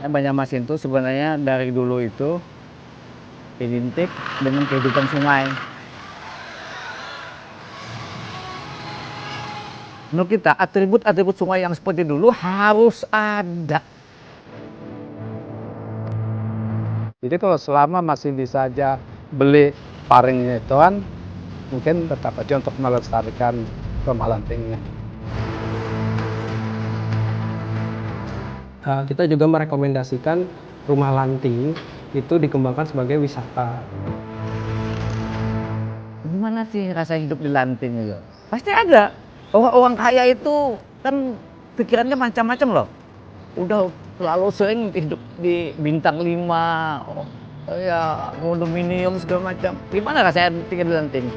Banjarmasin itu sebenarnya dari dulu itu identik dengan kehidupan sungai. Menurut kita atribut-atribut sungai yang seperti dulu harus ada. Jadi kalau selama masih bisa aja beli paringnya itu kan, mungkin tetap aja untuk melestarikan rumah lantingnya. Kita juga merekomendasikan rumah lanting itu dikembangkan sebagai wisata. Gimana sih rasa hidup di lanting itu? Pasti ada. Orang kaya itu kan pikirannya macam-macam loh. Udah terlalu sering hidup di bintang 5, ya kondominium segala macam. Gimana rasanya tinggal di lanting?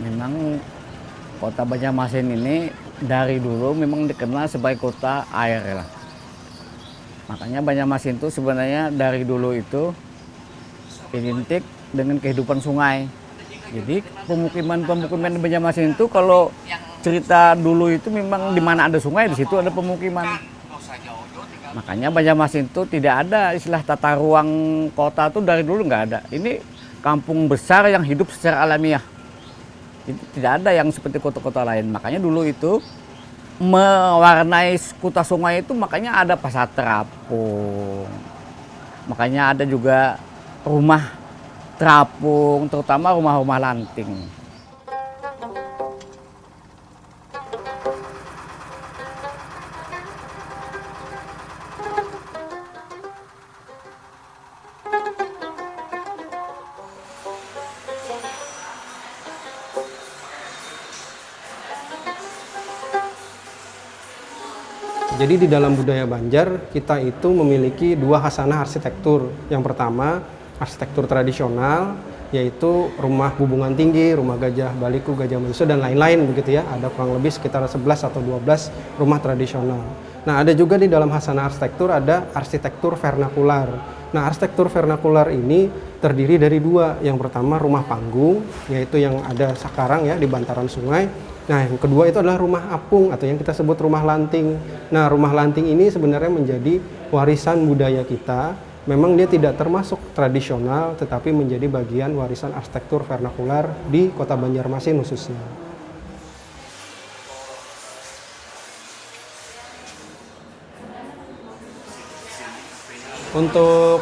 Memang kota Banjarmasin ini dari dulu memang dikenal sebagai kota air lah. Makanya Banjarmasin itu sebenarnya dari dulu itu identik dengan kehidupan sungai. Jadi pemukiman-pemukiman di Banjarmasin itu kalau cerita dulu itu memang di mana ada sungai di situ ada pemukiman. Makanya Banjarmasin itu tidak ada istilah tata ruang kota itu dari dulu nggak ada. Ini kampung besar yang hidup secara alamiah. Jadi tidak ada yang seperti kota-kota lain. Makanya dulu itu mewarnai kota sungai itu makanya ada pasar terapung. Makanya ada juga rumah terapung, terutama rumah-rumah lanting. Jadi di dalam budaya Banjar kita itu memiliki dua khasanah arsitektur. Yang pertama arsitektur tradisional, yaitu rumah hubungan tinggi, rumah gajah baliku, gajah manusia dan lain-lain begitu ya. Ada kurang lebih sekitar 11 atau 12 rumah tradisional. Nah, ada juga di dalam khasanah arsitektur ada arsitektur vernakular. Nah, arsitektur vernakular ini terdiri dari dua. Yang pertama rumah panggung, yaitu yang ada sekarang ya di bantaran sungai. Nah, yang kedua itu adalah rumah apung atau yang kita sebut rumah lanting. Nah, rumah lanting ini sebenarnya menjadi warisan budaya kita. Memang dia tidak termasuk tradisional, tetapi menjadi bagian warisan arsitektur vernakular di Kota Banjarmasin khususnya. Untuk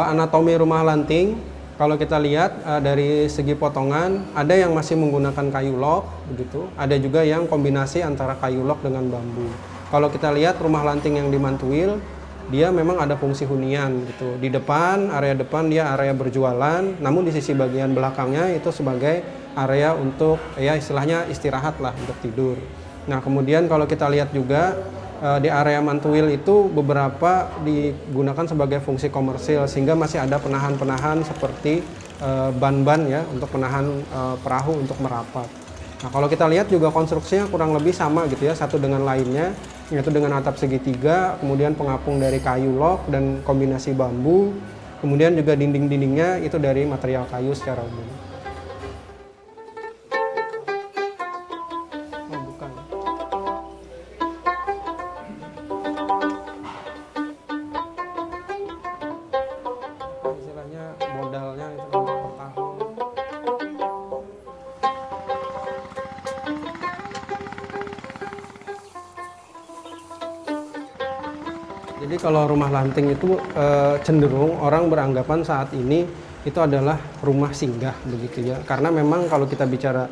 anatomi rumah lanting, kalau kita lihat dari segi potongan, ada yang masih menggunakan kayu log, begitu. Ada juga yang kombinasi antara kayu log dengan bambu. Kalau kita lihat rumah lanting yang di Mantuil, dia memang ada fungsi hunian, gitu. Di depan, area depan dia area berjualan, namun di sisi bagian belakangnya itu sebagai area untuk ya istilahnya istirahat lah untuk tidur. Nah, kemudian kalau kita lihat juga di area Mantuil itu beberapa digunakan sebagai fungsi komersil sehingga masih ada penahan-penahan seperti ban-ban ya untuk penahan perahu untuk merapat. Nah, kalau kita lihat juga konstruksinya kurang lebih sama gitu ya, satu dengan lainnya, yaitu dengan atap segitiga, kemudian pengapung dari kayu log dan kombinasi bambu, kemudian juga dinding-dindingnya itu dari material kayu secara umum. Modalnya itu per tahun. Jadi kalau rumah lanting itu cenderung orang beranggapan saat ini itu adalah rumah singgah begitu ya. Karena memang kalau kita bicara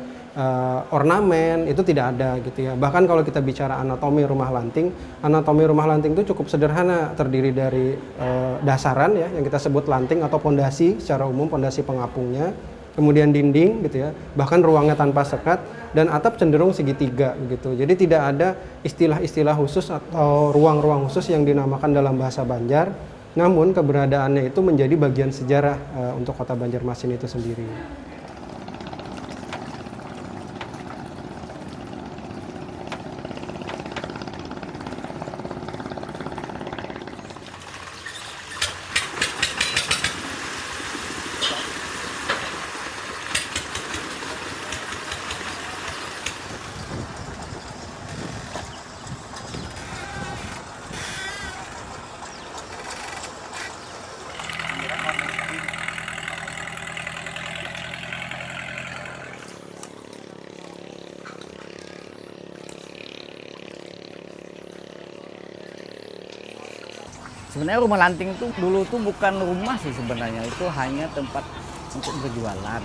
ornamen itu tidak ada gitu ya. Bahkan kalau kita bicara anatomi rumah lanting itu cukup sederhana, terdiri dari dasaran ya yang kita sebut lanting atau pondasi secara umum, pondasi pengapungnya, kemudian dinding gitu ya, bahkan ruangnya tanpa sekat, dan atap cenderung segitiga gitu. Jadi tidak ada istilah-istilah khusus atau ruang-ruang khusus yang dinamakan dalam bahasa Banjar. Namun keberadaannya itu menjadi bagian sejarah untuk kota Banjarmasin itu sendiri. Sebenarnya rumah lanting itu dulu tuh bukan rumah sih sebenarnya, itu hanya tempat untuk berjualan.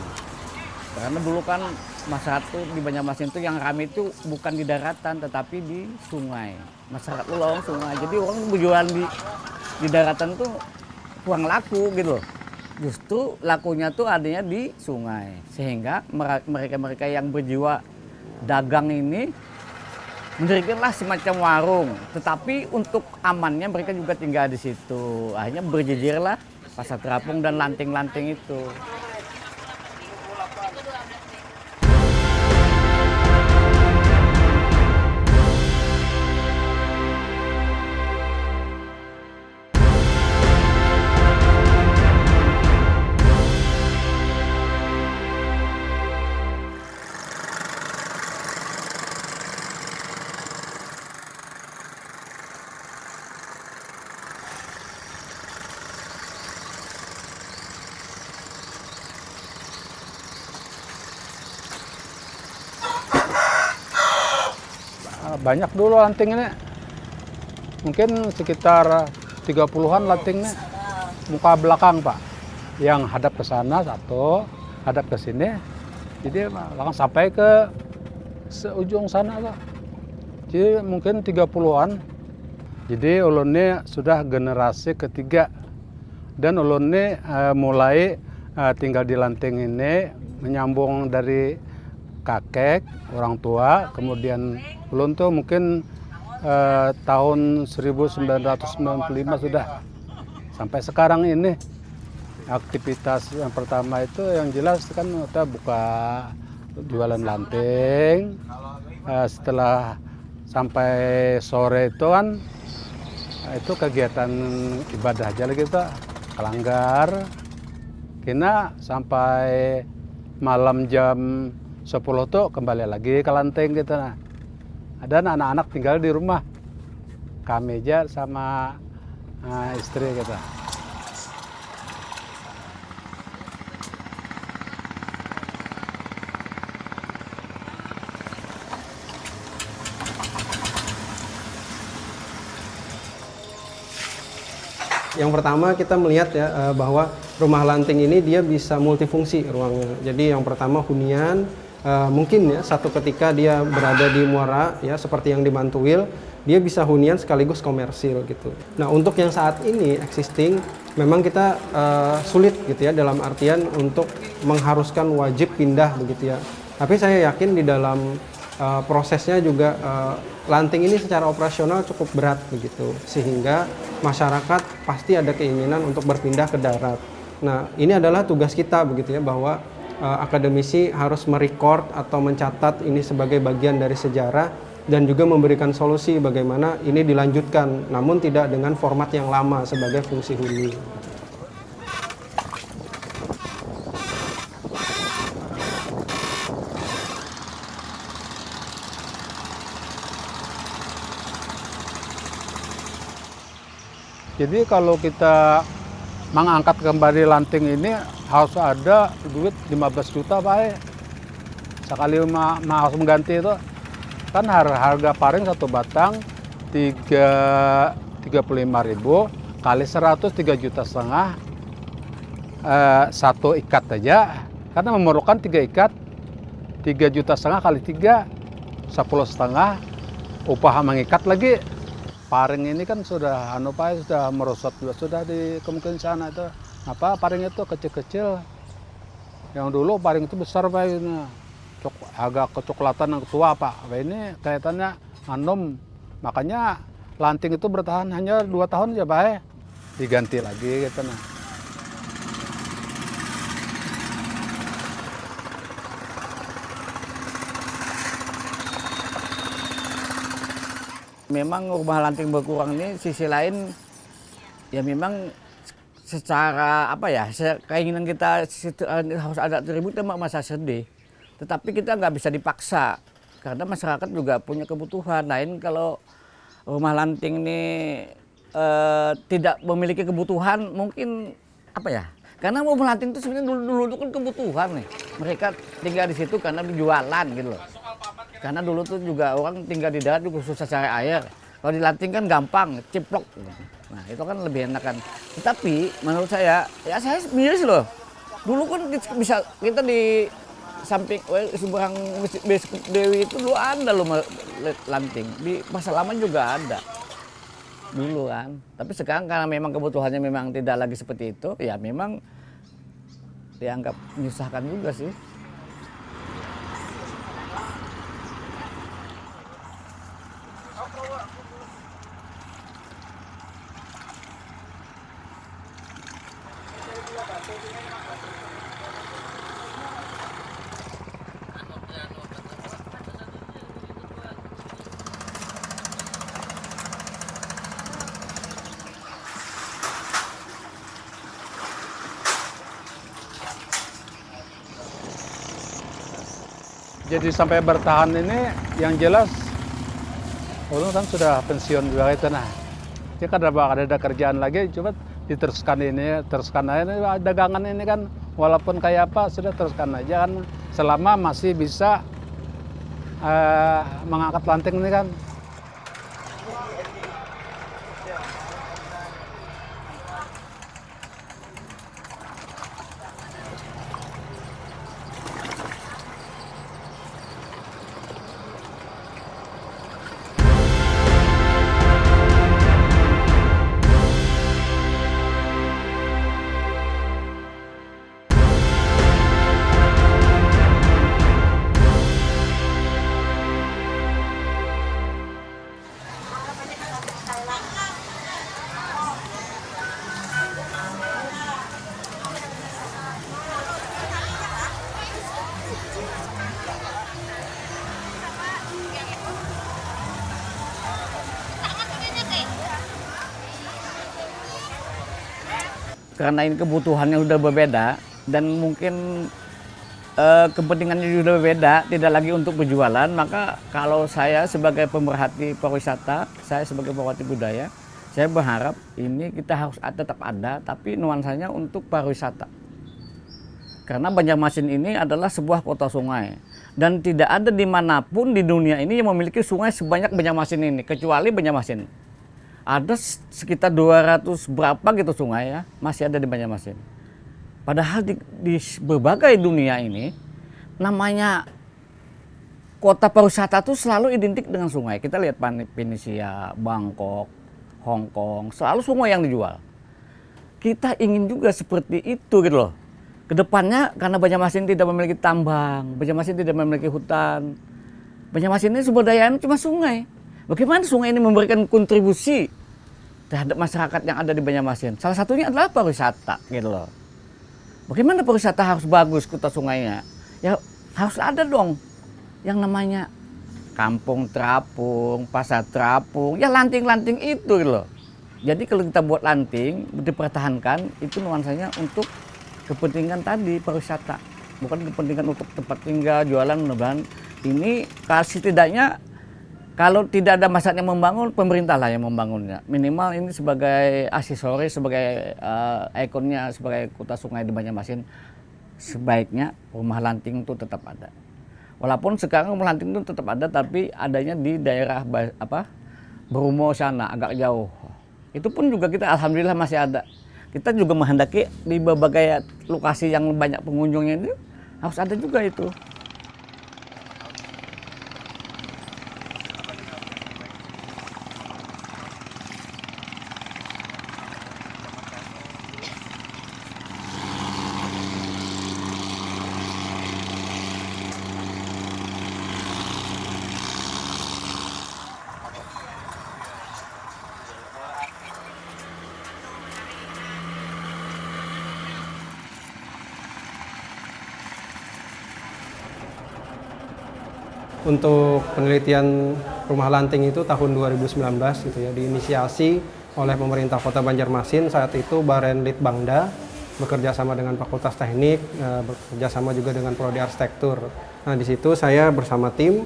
Karena dulu kan masyarakat tuh di Banjarmasin itu yang ramai itu bukan di daratan tetapi di sungai. Masyarakat Ulong sungai. Jadi orang berjualan di daratan tuh kurang laku gitu loh. Justru lakunya tuh adanya di sungai. Sehingga mereka-mereka yang berjiwa dagang ini mendirikanlah semacam warung, tetapi untuk amannya mereka juga tinggal di situ. Akhirnya berjejerlah pasar terapung dan lanting-lanting itu. Banyak dulu lanting ini. Mungkin sekitar 30-an lantingnya. Muka belakang, Pak. Yang hadap ke sana satu, hadap ke sini. Jadi langsung sampai ke seujung sana, Pak. Jadi mungkin 30-an. Jadi ulun ini sudah generasi ketiga. Dan ulun ini mulai tinggal di lanting ini menyambung dari kakek, orang tua, kemudian ulun tuh mungkin tahun 1995 sudah sampai sekarang ini. Aktivitas yang pertama itu yang jelas kan kita buka jualan lanting. Setelah sampai sore itu kan itu kegiatan ibadah aja lagi Pak, kelanggar. Kina sampai malam jam 10 tuh kembali lagi ke lanting gitu. Nah, ada anak-anak tinggal di rumah, kami aja sama istri gitu. Yang pertama kita melihat ya bahwa rumah lanting ini dia bisa multifungsi ruangnya. Jadi yang pertama hunian, mungkin ya satu ketika dia berada di muara ya seperti yang di Mantuil, dia bisa hunian sekaligus komersil gitu. Nah untuk yang saat ini existing memang kita sulit gitu ya dalam artian untuk mengharuskan wajib pindah begitu ya. Tapi saya yakin di dalam prosesnya juga lanting ini secara operasional cukup berat begitu, sehingga masyarakat pasti ada keinginan untuk berpindah ke darat. Nah ini adalah tugas kita begitu ya, bahwa akademisi harus merekord atau mencatat ini sebagai bagian dari sejarah dan juga memberikan solusi bagaimana ini dilanjutkan, namun tidak dengan format yang lama sebagai fungsi huni. Jadi kalau kita mengangkat kembali lanting ini harus ada duit 15 juta Pak. Sekali harus mengganti itu kan harga paring satu batang 35.000 kali 100 3,5 juta. Satu ikat aja karena memerlukan 3 ikat 3,5 juta kali 3 10,5 upah mengikat lagi. Paring ini kan sudah sudah merosot juga sudah di kemungkinan sana itu. Apa paring itu kecil-kecil. Yang dulu paring itu besar Pak ini. Agak kecoklatan yang tua Pak. Ini kelihatannya andom. Makanya lanting itu bertahan hanya 2 tahun aja Pak. diganti lagi gitu nah. Memang rumah lanting berkurang ini sisi lain ya memang secara apa ya keinginan kita harus ada atribut memang masa sedih. Tetapi kita nggak bisa dipaksa karena masyarakat juga punya kebutuhan. Lain kalau rumah lanting ini tidak memiliki kebutuhan mungkin apa ya? Karena rumah lanting itu sebenarnya dulu itu kan kebutuhan nih. Mereka tinggal di situ karena jualan gitu loh. Karena dulu tuh juga orang tinggal di darat juga susah cari air. Kalau di lanting kan gampang, ciplok. Nah itu kan lebih enak kan. Tetapi menurut saya, ya saya miris loh. Dulu kan bisa kita di samping seberang Biskup Dewi itu dulu ada loh lanting. Di masa lama juga ada dulu kan. Tapi sekarang karena memang kebutuhannya memang tidak lagi seperti itu, ya memang dianggap menyusahkan juga sih. Jadi sampai bertahan ini yang jelas ulun kan sudah pensiun juga itu nah. Jadi kan ada kerjaan lagi coba diteruskan ini, teruskan aja ini dagangan ini kan walaupun kayak apa sudah teruskan aja kan selama masih bisa mengangkat lanting ini kan. Karena ini kebutuhannya sudah berbeda dan mungkin kepentingannya sudah berbeda, tidak lagi untuk berjualan, maka kalau saya sebagai pemerhati pariwisata, saya sebagai pemerhati budaya, saya berharap ini kita harus tetap ada, tapi nuansanya untuk pariwisata. Karena Banjarmasin ini adalah sebuah kota sungai dan tidak ada dimanapun di dunia ini yang memiliki sungai sebanyak Banjarmasin ini, kecuali Banjarmasin. Ada sekitar 200 berapa gitu sungai ya, masih ada di Banjarmasin. Padahal di berbagai dunia ini, namanya kota pariwisata itu selalu identik dengan sungai. Kita lihat Pinisia, Bangkok, Hong Kong, selalu sungai yang dijual. Kita ingin juga seperti itu gitu loh. Kedepannya karena Banjarmasin tidak memiliki tambang, Banjarmasin tidak memiliki hutan. Banjarmasin ini sumber dayanya cuma sungai. Bagaimana sungai ini memberikan kontribusi terhadap masyarakat yang ada di Banjarmasin? Salah satunya adalah pariwisata, gitu loh. Bagaimana pariwisata harus bagus kota sungainya? Ya harus ada dong yang namanya kampung terapung, pasar terapung, ya lanting-lanting itu, gitu loh. Jadi kalau kita buat lanting, dipertahankan, itu nuansanya untuk kepentingan tadi pariwisata, bukan kepentingan untuk tempat tinggal, jualan, mudah-mudahan ini setidaknya. Kalau tidak ada masyarakat yang membangun, pemerintah lah yang membangunnya. Minimal ini sebagai aksesoris, sebagai ikonnya, sebagai kota sungai di Banjarmasin, sebaiknya rumah lanting itu tetap ada. Walaupun sekarang rumah lanting itu tetap ada, tapi adanya di daerah Bromo sana, agak jauh. Itu pun juga kita alhamdulillah masih ada. Kita juga menghendaki di berbagai lokasi yang banyak pengunjungnya itu harus ada juga itu. untuk penelitian rumah lanting itu tahun 2019 gitu ya, diinisiasi oleh pemerintah Kota Banjarmasin. Saat itu Baren Litbangda bekerja sama dengan Fakultas Teknik, bekerja sama juga dengan Prodi Arsitektur. Nah, di situ saya bersama tim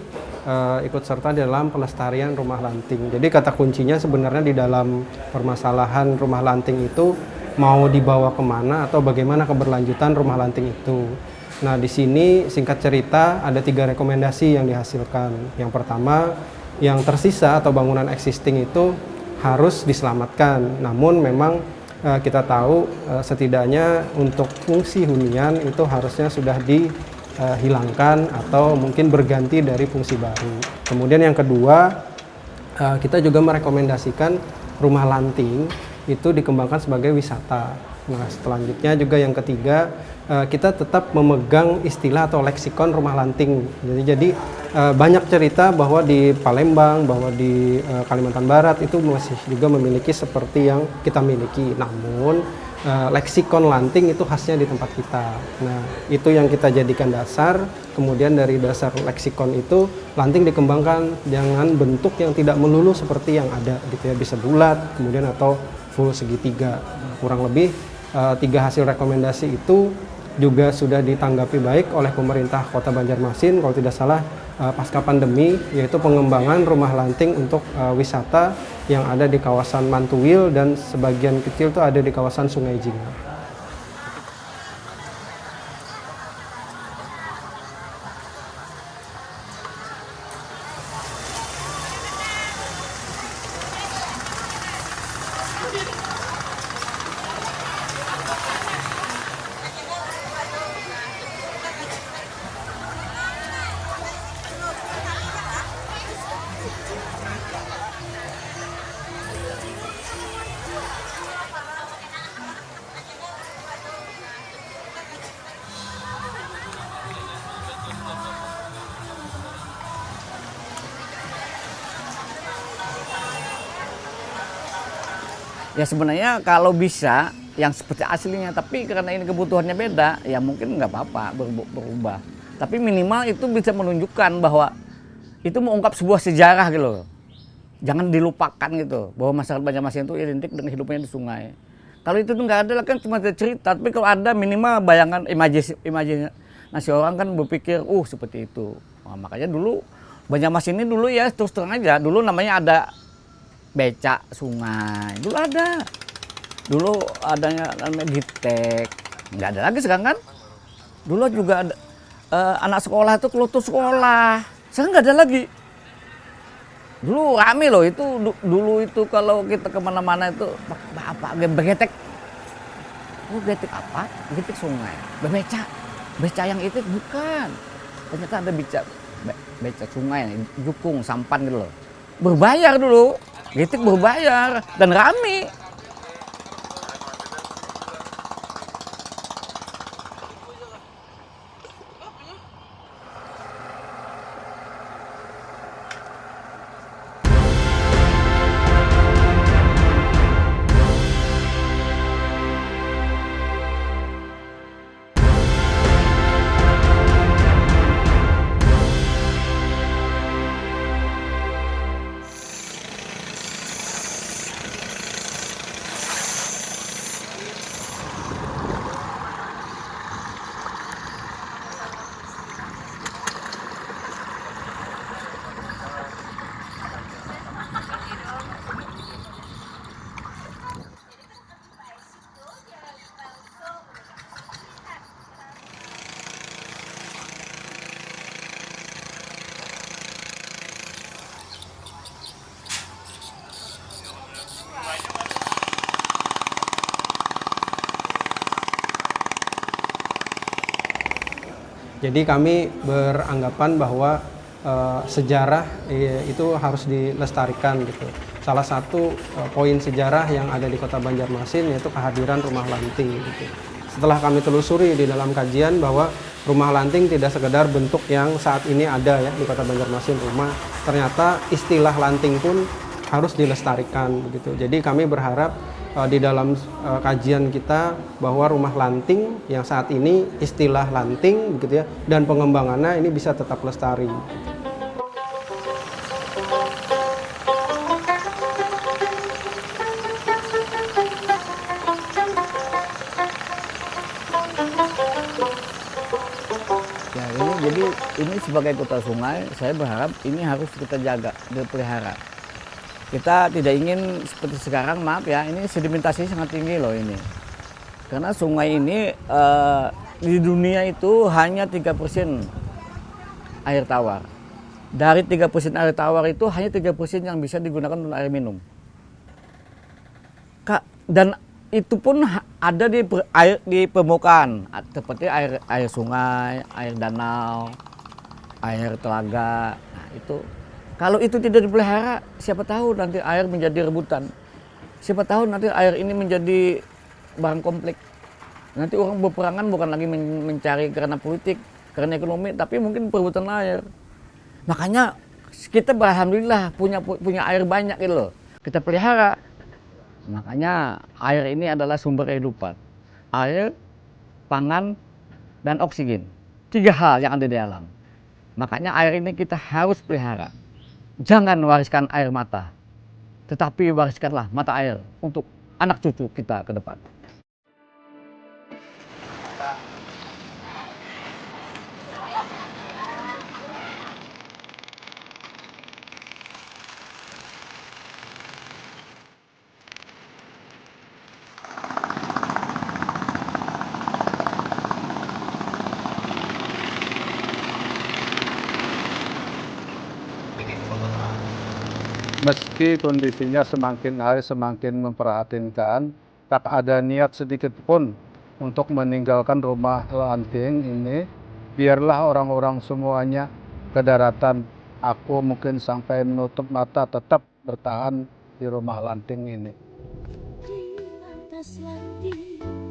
ikut serta dalam pelestarian rumah lanting. Jadi kata kuncinya sebenarnya di dalam permasalahan rumah lanting itu mau dibawa kemana atau bagaimana keberlanjutan rumah lanting itu. Nah, di sini singkat cerita ada 3 rekomendasi yang dihasilkan. Yang pertama, yang tersisa atau bangunan existing itu harus diselamatkan. Namun memang kita tahu setidaknya untuk fungsi hunian itu harusnya sudah dihilangkan atau mungkin berganti dari fungsi baru. Kemudian yang kedua, kita juga merekomendasikan rumah lanting itu dikembangkan sebagai wisata. Nah, selanjutnya juga yang ketiga, kita tetap memegang istilah atau leksikon rumah lanting. Jadi banyak cerita bahwa di Palembang, bahwa di Kalimantan Barat itu masih juga memiliki seperti yang kita miliki. Namun leksikon lanting itu khasnya di tempat kita. Nah, itu yang kita jadikan dasar. Kemudian dari dasar leksikon itu lanting dikembangkan dengan bentuk yang tidak melulu seperti yang ada gitu ya, bisa bulat, kemudian atau full segitiga. Kurang lebih 3 hasil rekomendasi itu juga sudah ditanggapi baik oleh pemerintah Kota Banjarmasin, kalau tidak salah pasca pandemi, yaitu pengembangan rumah lanting untuk wisata yang ada di kawasan Mantuwil dan sebagian kecil itu ada di kawasan Sungai Jingah. Ya sebenarnya kalau bisa yang seperti aslinya, tapi karena ini kebutuhannya beda, ya mungkin nggak apa-apa berubah. Tapi minimal itu bisa menunjukkan bahwa itu mengungkap sebuah sejarah gitu loh. Jangan dilupakan gitu, bahwa masyarakat Banjarmasin itu identik dengan hidupnya di sungai. Kalau itu nggak ada kan cuma cerita, tapi kalau ada minimal bayangan imajinasi orang kan berpikir, seperti itu. Nah, makanya dulu Banjarmasin ini dulu ya terus terang aja, dulu namanya ada becak sungai, dulu ada. Dulu adanya namanya Gitek, nggak ada lagi sekarang kan. Dulu juga ada, anak sekolah itu keluar sekolah, sekarang nggak ada lagi. Dulu rame loh itu, dulu itu kalau kita kemana-mana itu apa begetek. Getek apa? Getek sungai, beca yang itu bukan. Ternyata ada beca sungai, jukung, sampan gitu loh. Berbayar dulu. Getik berbayar dan rame. Jadi kami beranggapan bahwa sejarah itu harus dilestarikan gitu. Salah satu poin sejarah yang ada di Kota Banjarmasin yaitu kehadiran rumah lanting gitu. Setelah kami telusuri di dalam kajian bahwa rumah lanting tidak sekedar bentuk yang saat ini ada ya di Kota Banjarmasin rumah, ternyata istilah lanting pun harus dilestarikan begitu. Jadi kami berharap di dalam kajian kita bahwa rumah lanting yang saat ini istilah lanting begitu ya dan pengembangannya ini bisa tetap lestari. Jadi ini sebagai kota sungai, saya berharap ini harus kita jaga, dipelihara. Kita tidak ingin seperti sekarang, maaf ya, ini sedimentasi sangat tinggi loh ini. Karena sungai ini di dunia itu hanya 3% air tawar. Dari 3% air tawar itu hanya 3% yang bisa digunakan untuk air minum. Dan itu pun ada di permukaan, seperti air sungai, air danau, air telaga. Nah, itu kalau itu tidak dipelihara, siapa tahu nanti air menjadi rebutan. Siapa tahu nanti air ini menjadi barang komplek. Nanti orang berperangan bukan lagi mencari karena politik, karena ekonomi, tapi mungkin perebutan air. Makanya kita alhamdulillah punya air banyak gitu loh. Kita pelihara. Makanya air ini adalah sumber kehidupan. Air, pangan, dan oksigen. 3 hal yang ada di alam. Makanya air ini kita harus pelihara. Jangan wariskan air mata, tetapi wariskanlah mata air untuk anak cucu kita ke depan. Meski kondisinya semakin hari semakin memprihatinkan, tak ada niat sedikit pun untuk meninggalkan rumah Lanting ini. Biarlah orang-orang semuanya ke daratan. Aku mungkin sampai menutup mata tetap bertahan di rumah Lanting ini. Di atas landing